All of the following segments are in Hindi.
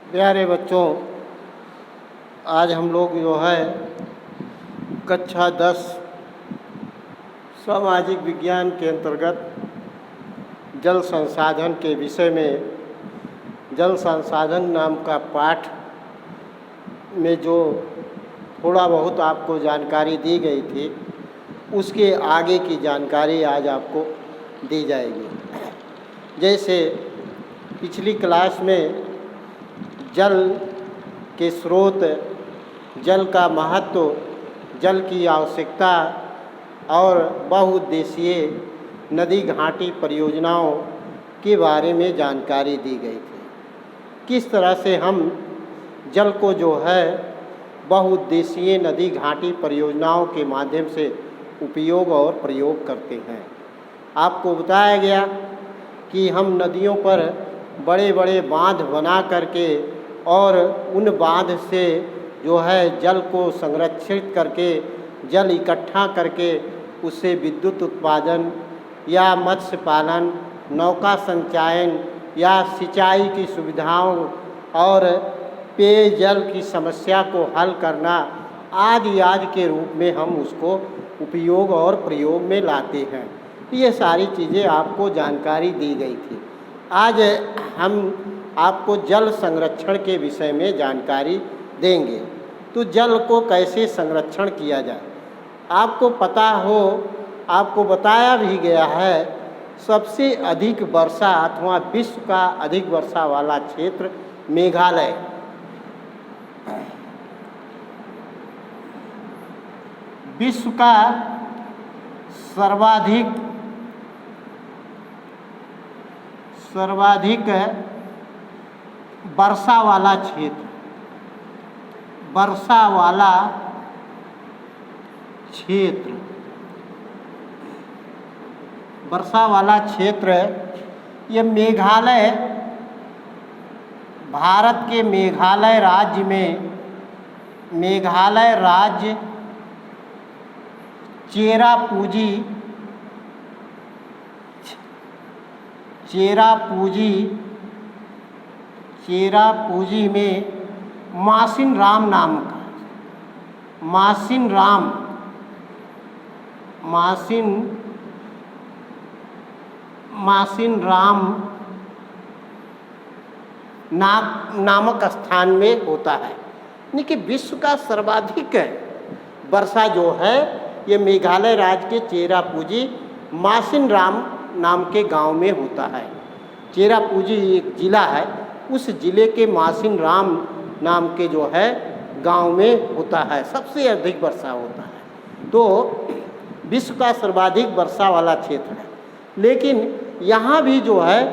प्यारे बच्चों, आज हम लोग जो है कक्षा 10 सामाजिक विज्ञान के अंतर्गत जल संसाधन के विषय में जल संसाधन नाम का पाठ में जो थोड़ा बहुत आपको जानकारी दी गई थी, उसके आगे की जानकारी आज आपको दी जाएगी। जैसे पिछली क्लास में जल के स्रोत, जल का महत्व, जल की आवश्यकता और बहुउद्देशीय नदी घाटी परियोजनाओं के बारे में जानकारी दी गई थी। किस तरह से हम जल को जो है बहुउद्देशीय नदी घाटी परियोजनाओं के माध्यम से उपयोग और प्रयोग करते हैं। आपको बताया गया कि हम नदियों पर बड़े बड़े बांध बना करके और उन बांध से जो है जल को संरक्षित करके, जल इकट्ठा करके उससे विद्युत उत्पादन या मत्स्य पालन, नौका संचालन या सिंचाई की सुविधाओं और पेयजल की समस्या को हल करना आदि के रूप में हम उसको उपयोग और प्रयोग में लाते हैं। ये सारी चीज़ें आपको जानकारी दी गई थी। आज हम आपको जल संरक्षण के विषय में जानकारी देंगे। तो जल को कैसे संरक्षण किया जाए, आपको पता हो, आपको बताया भी गया है। सबसे अधिक वर्षा अथवा विश्व का अधिक वर्षा वाला क्षेत्र मेघालय, विश्व का सर्वाधिक वर्षा वाला क्षेत्र, वर्षा वाला क्षेत्र ये मेघालय, भारत के मेघालय राज्य में, मेघालय राज्य चेरापूंजी में मासिन राम नामक स्थान में होता है। यानी कि विश्व का सर्वाधिक वर्षा जो है ये मेघालय राज्य के चेरापूंजी मासिन राम नाम के गांव में होता है। चेरापूंजी एक ज़िला है, उस ज़िले के मासिन राम नाम के जो है गांव में होता है, सबसे अधिक वर्षा होता है। तो विश्व का सर्वाधिक वर्षा वाला क्षेत्र है। लेकिन यहाँ भी जो है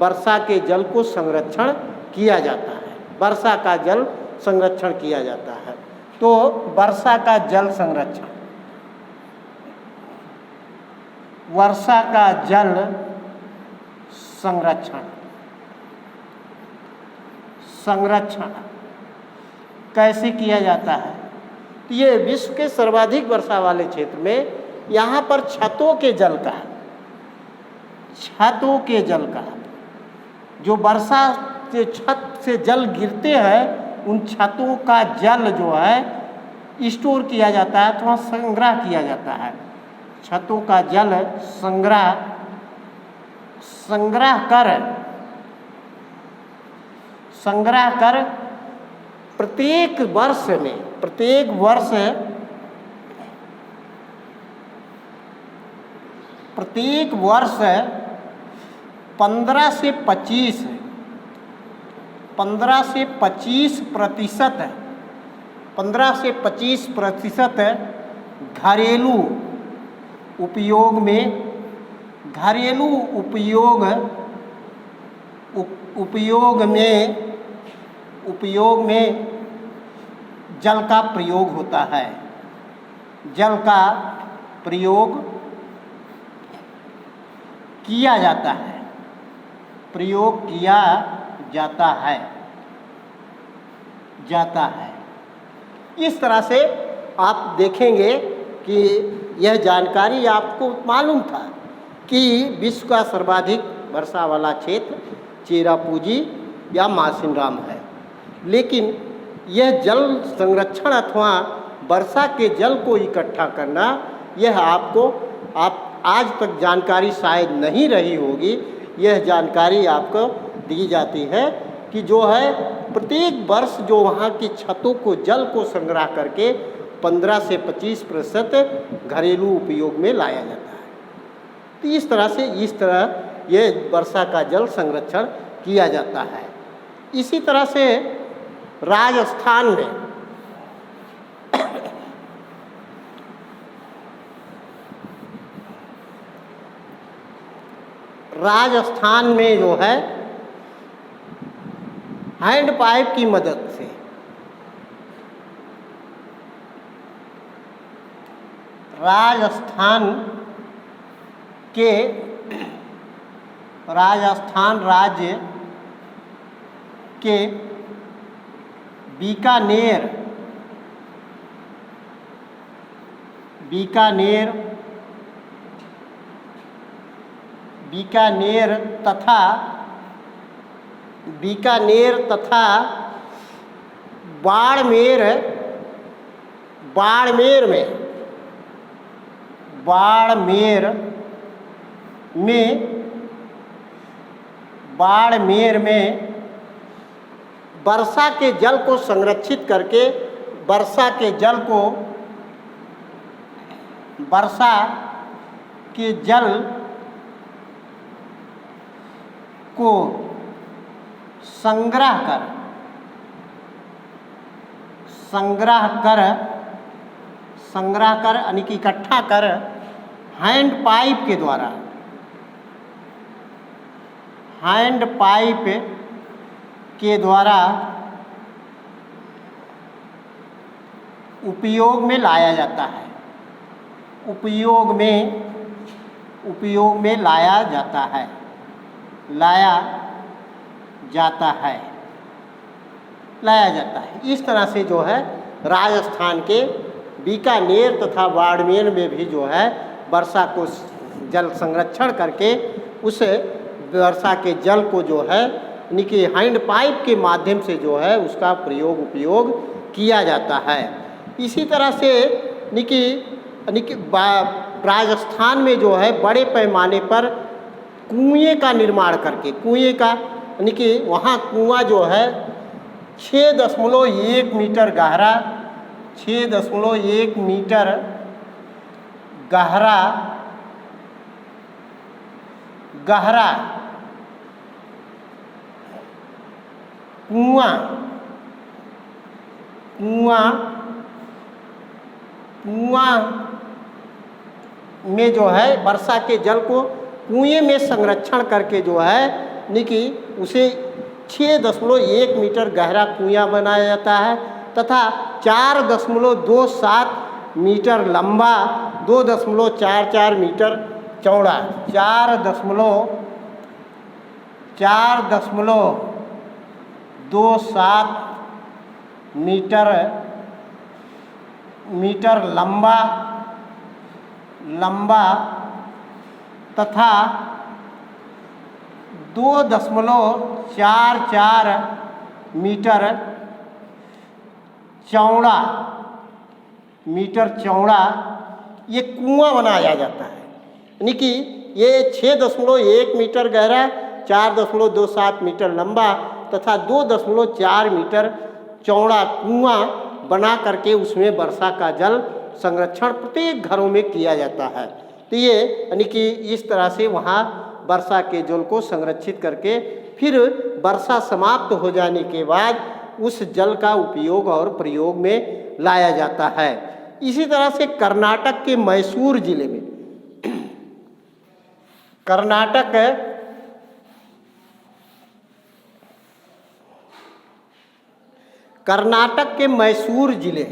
वर्षा के जल को संरक्षण किया जाता है, वर्षा का जल संरक्षण किया जाता है। तो वर्षा का जल संरक्षण, वर्षा का जल संरक्षण कैसे किया जाता है? तो ये विश्व के सर्वाधिक वर्षा वाले क्षेत्र में यहाँ पर छतों के जल का जो वर्षा से छत से जल गिरते हैं, उन छतों का जल जो है स्टोर किया जाता है अथवा संग्रह किया जाता है। छतों का जल संग्रह कर प्रत्येक वर्ष 15 से 25% घरेलू उपयोग में जल का प्रयोग होता है। जल का प्रयोग किया जाता है। इस तरह से आप देखेंगे कि यह जानकारी आपको मालूम था कि विश्व का सर्वाधिक वर्षा वाला क्षेत्र चेरापूंजी या मासिन राम है। लेकिन यह जल संरक्षण अथवा वर्षा के जल को इकट्ठा करना, यह आपको आज तक जानकारी शायद नहीं रही होगी। यह जानकारी आपको दी जाती है कि जो है प्रत्येक वर्ष जो वहाँ की छतों को जल को संग्रह करके 15 से 25% घरेलू उपयोग में लाया जाता है। तो इस तरह ये वर्षा का जल संरक्षण किया जाता है। इसी तरह से राजस्थान में जो है हैंड पाइप की मदद से राजस्थान राज्य के बीकानेर तथा बाड़मेर में वर्षा के जल को संरक्षित करके वर्षा के जल को संग्रह कर यानी कि इकट्ठा कर हैंड पाइप के द्वारा उपयोग में लाया जाता है। इस तरह से जो है राजस्थान के बीकानेर तथा बाड़मेर में भी जो है वर्षा को जल संरक्षण करके उस वर्षा के जल को जो है यानी कि हैंड पाइप के माध्यम से जो है उसका उपयोग किया जाता है। इसी तरह से यानी कि राजस्थान में जो है बड़े पैमाने पर कुएं का निर्माण करके यानी कि वहाँ कुआं जो है 6.1 मीटर गहरा 6.1 मीटर गहरा कुआं में जो है वर्षा के जल को कुएं में संरक्षण करके जो है यानी कि उसे 6.1 मीटर गहरा कुआं बनाया जाता है तथा 4.27 मीटर लंबा 2.44 मीटर चौड़ा 4.27 मीटर लंबा तथा 2.44 मीटर चौड़ा ये कुआं बनाया जाता है। यानी कि ये 6.1 मीटर गहरा 4.27 मीटर लंबा तथा 2.4 मीटर चौड़ा कुआं बना करके उसमें वर्षा का जल संरक्षण प्रत्येक घरों में किया जाता है। तो ये यानी कि इस तरह से वहाँ वर्षा के जल को संरक्षित करके फिर वर्षा समाप्त हो जाने के बाद उस जल का उपयोग और प्रयोग में लाया जाता है। इसी तरह से कर्नाटक के मैसूर जिले में कर्नाटक के मैसूर जिले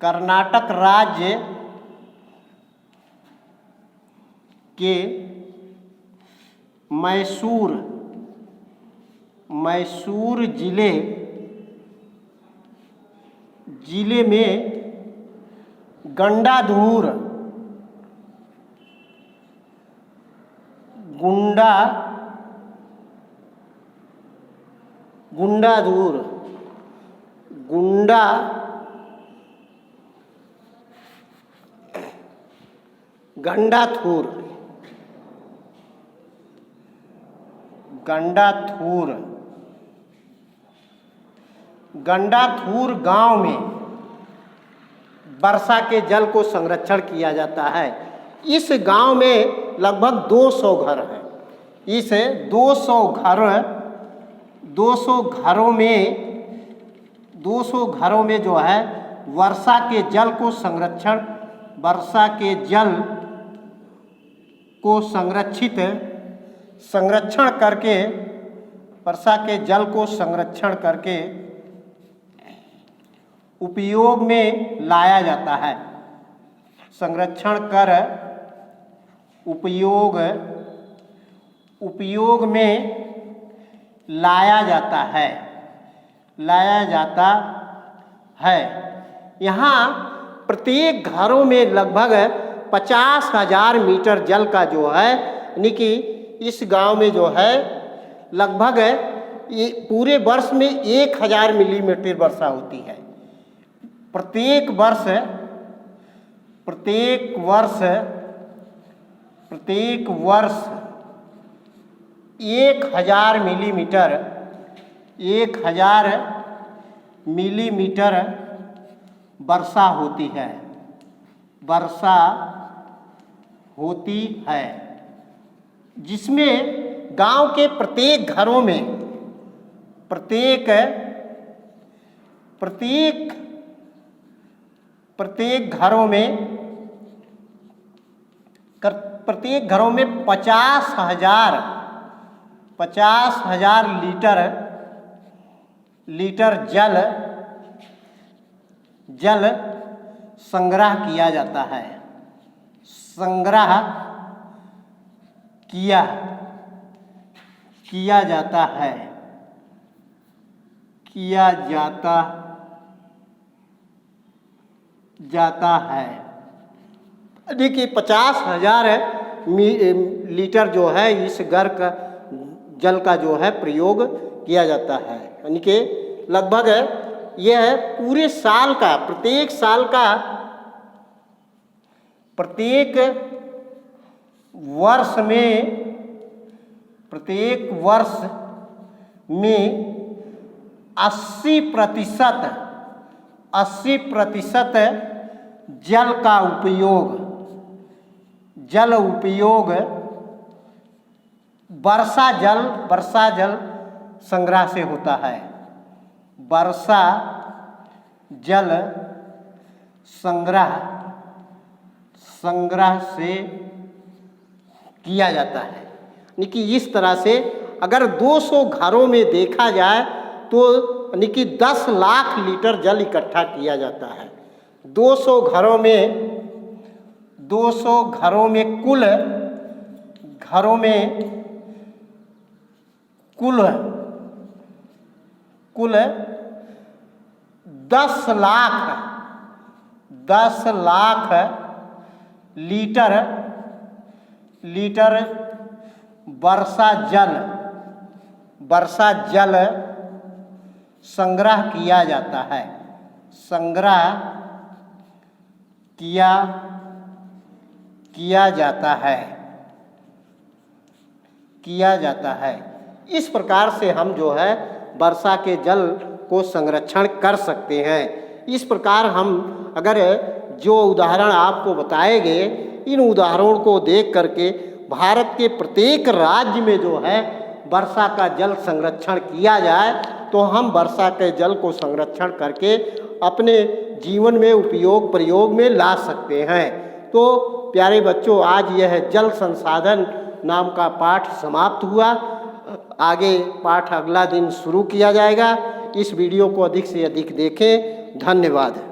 कर्नाटक राज्य के मैसूर जिले में गुंडाधूर, गुंडा गंडाथूर, गंडाथूर, गंडाथूर गांव में वर्षा के जल को संरक्षण किया जाता है। इस गांव में लगभग 200 घर हैं। इस 200 घरों में जो है वर्षा के जल को संरक्षण करके वर्षा के जल को संरक्षण करके उपयोग में लाया जाता है। संरक्षण कर उपयोग में लाया जाता है। यहाँ प्रत्येक घरों में लगभग 50,000 मीटर जल का जो है, यानी कि इस गांव में जो है लगभग पूरे वर्ष में 1000 मिलीमीटर वर्षा होती है। प्रत्येक वर्ष 1000 मिलीमीटर वर्षा होती है, जिसमें गांव के प्रत्येक घरों में प्रत्येक घरों में 50,000 लीटर जल संग्रह किया जाता है। देखिए 50,000 लीटर जो है इस घर का जल का जो है प्रयोग किया जाता है। यानी कि लगभग यह पूरे साल का प्रत्येक वर्ष में 80% जल उपयोग वर्षा जल संग्रह से होता है। वर्षा जल संग्रह से किया जाता है। यानी कि इस तरह से अगर 200 घरों में देखा जाए तो यानी कि 10 लाख लीटर जल इकट्ठा किया जाता है। 200 घरों में कुल 10 लाख लीटर वर्षा जल संग्रह किया जाता है। किया जाता है। इस प्रकार से हम जो है वर्षा के जल को संरक्षण कर सकते हैं। इस प्रकार हम अगर जो उदाहरण आपको बताए गए, इन उदाहरणों को देख करके भारत के प्रत्येक राज्य में जो है वर्षा का जल संरक्षण किया जाए तो हम वर्षा के जल को संरक्षण करके अपने जीवन में प्रयोग में ला सकते हैं। तो प्यारे बच्चों, आज यह जल संसाधन नाम का पाठ समाप्त हुआ। आगे पाठ अगला दिन शुरू किया जाएगा। इस वीडियो को अधिक से अधिक देखें। धन्यवाद।